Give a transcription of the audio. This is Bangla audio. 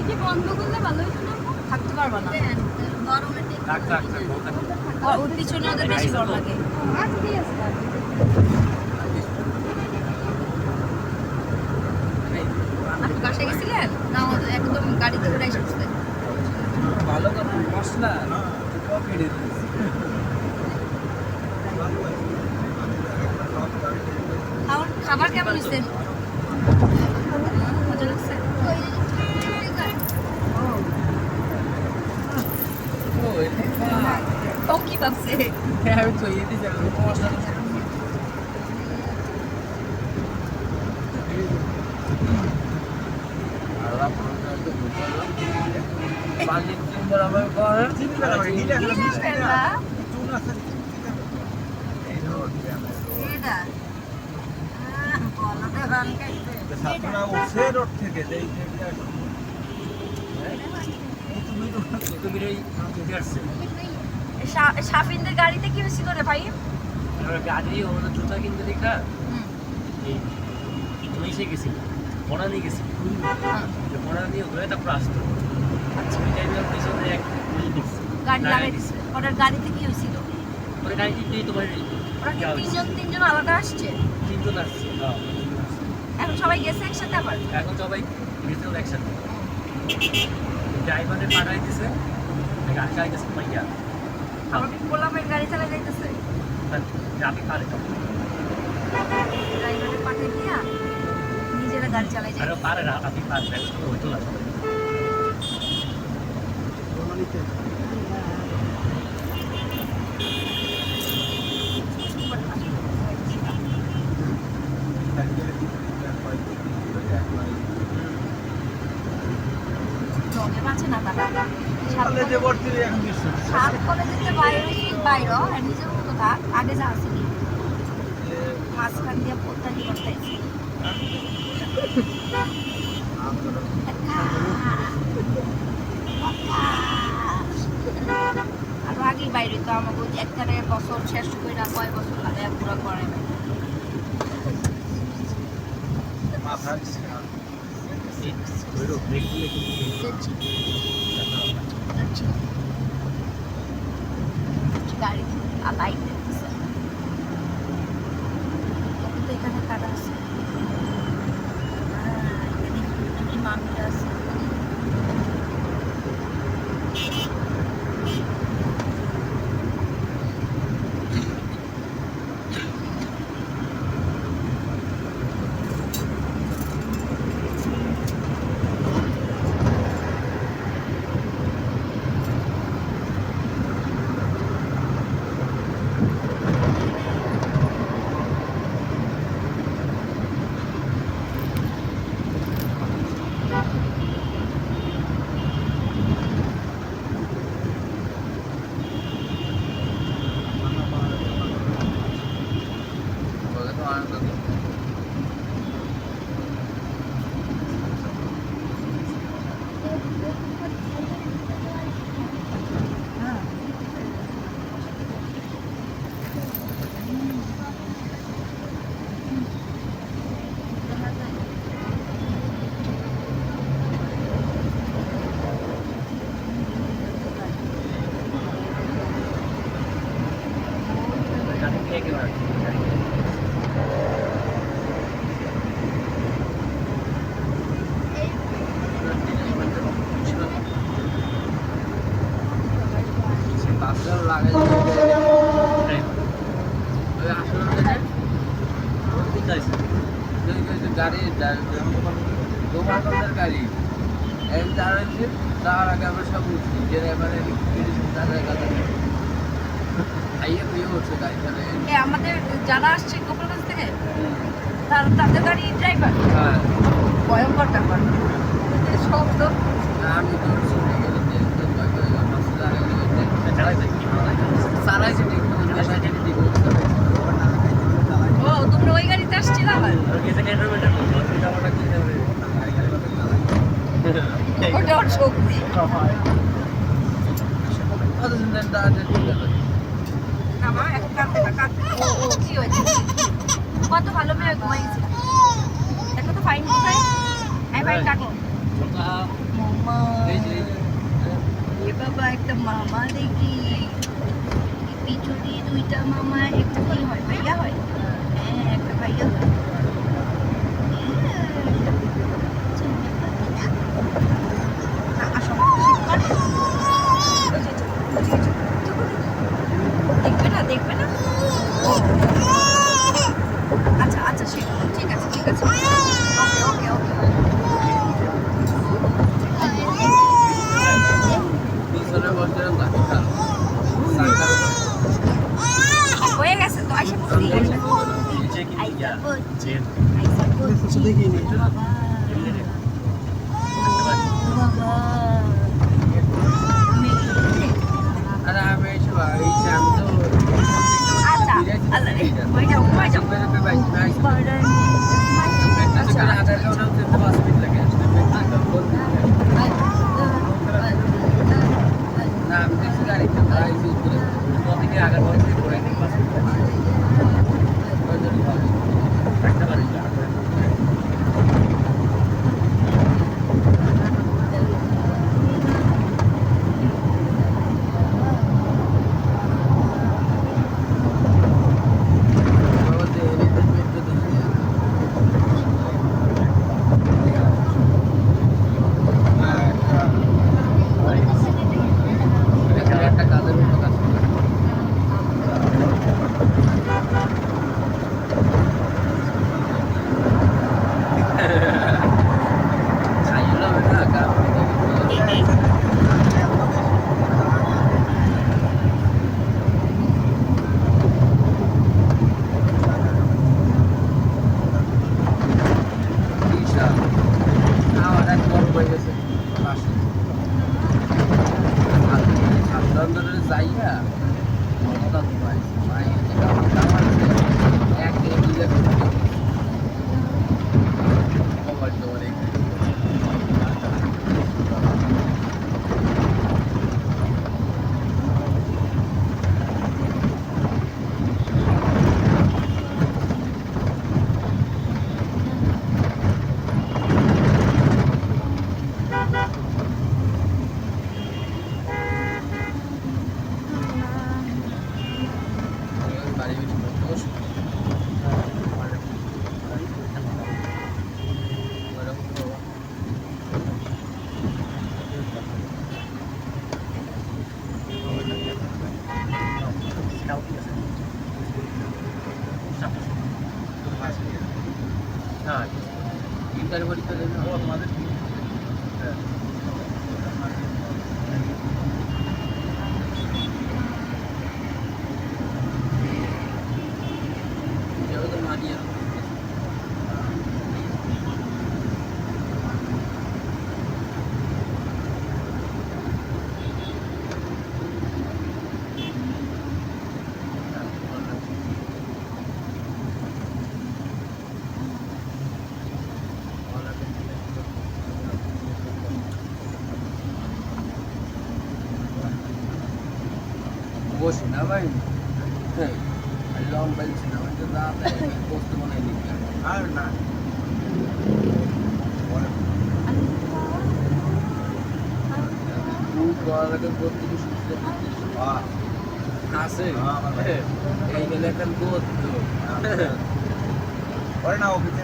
কি বন্ধ করলে ভালো হতো না? থাকতে পারবা না। ওর পিছনে ওদের বেশি গরম লাগে। আচ্ছা ঠিক আছে। আপনি বাসায় গেছিলেন? না ওদের একদম গাড়িতে উড়াই আসছে। ভালো কথা মশলা কফি দিতেছি খাবার কেমন হয়েছে? মজা লাগছে? ও কি ভাবছে? আমি তো এই দিতে মশলা শাফিনদের গাড়িতে কি হয়েছিল রে ভাই? গাড়ি ওরা জুতা কিনতে দেখা এসে গেছিল পড়া নিয়ে গেছিল পড়া নিয়ে ঘুরে তারপর আসতো আচ্ছা ওই টাইমে পিছনে এক গাড়ি লাগাইছে। ওনার গাড়িতে কি হয়েছিল? ওই গাড়িতেই তোমার ওরা কি তিনজন আলাদা আসছে? তিনজন আসছে এখন সবাই গেছে একসাথে আবার? এখন সবাই গেছিল একসাথে ড্রাইভারে পাঠাই দিছে গাড়ি চালাইতেছে মাইয়া আবার গোলামের গাড়ি চালাই যাইতেছে। আমি পারে ড্রাইভারে পাঠিয়ে দিয়া নিজেরা গাড়ি চালাই যায়। আরে পারে না আপনি পারবেন হইতো না আছে না তারা সাত কলেজেতে বাইরে নিজের মতো থাক আগে যা আসেনি মাঝখান দিয়ে পোতানি করতেছি আর আগেই বাইরে তো আমাকে একটা বছর শেষ করে না কয় বছর লাগে পুরো করে গাড়ি লাইট দেখতেছে তো এখানে কাটা আছে এখানে মামিটা আছে গাড়ি তোমার গাড়ি দাঁড়াচ্ছে তার আগে আমরা সব উঠছি যে এবারে খাইয়ে দিয়ে উঠছে গাড়ি চালায় আমাদের যারা আসছে গোপালগঞ্জ থেকে তাদের গাড়ি ড্রাইভার ভয়ঙ্কর ব্যাপার সব তো আমি তো চালাইছি ঠিক ও তোমরা ওই গাড়িতে আসছিল আবার ওটা ওর শক্তি আমার একটা ও কি হয়েছে কত ভালো মেয়ে ঘুমাইছে দেখো তো ফাইন কোথায় ফাইন কাটো বাবা একটা মামা দেখি পিছনে দুইটা মামা একটু কি হয় ভাইয়া হয় হ্যাঁ একটা ভাইয়া হয় না, আসো, দেখবে না আচ্ছা আচ্ছা ঠিক আছে ওকে পিছনে বসে লাঠি খাও হয়ে গেছে তো আইসা পড়ছি নিচে কিন্তু যা চেন বাবা আরে আমি এসে বাড়িতে আমি তো আচ্ছা আল্লাহ রে ওই যাও আধার কার্ড হচ্ছে 5 মিনিট লাগে না আমি দেখছি গাড়িতে আইসি উপরে থেকে আগের বছর করে নি পাস একটা বাড়ি একটা কাজের মতো কাজ করে খাইলো না কাজ বিশাল আমার এক বড় হয়ে গেছে পাশে সাধারণ যাইয়া মমতা ভাই ভাই কামার এক দিলে মোবাইল দৌড়ে বাড়ি বেশি দোষ হ্যাঁ ইন্টারভিউ পরীক্ষা দেবে তোমাদের যেও তো মানিয়ে বসি না ভাই হ্যাঁ লম্বা ছিল আমাকে রাতে বসতে মনে নেই আর না পড়ালেখা করতে কি শিখতে আছে এই গেলে একটা গোদ ওরে না অফিসে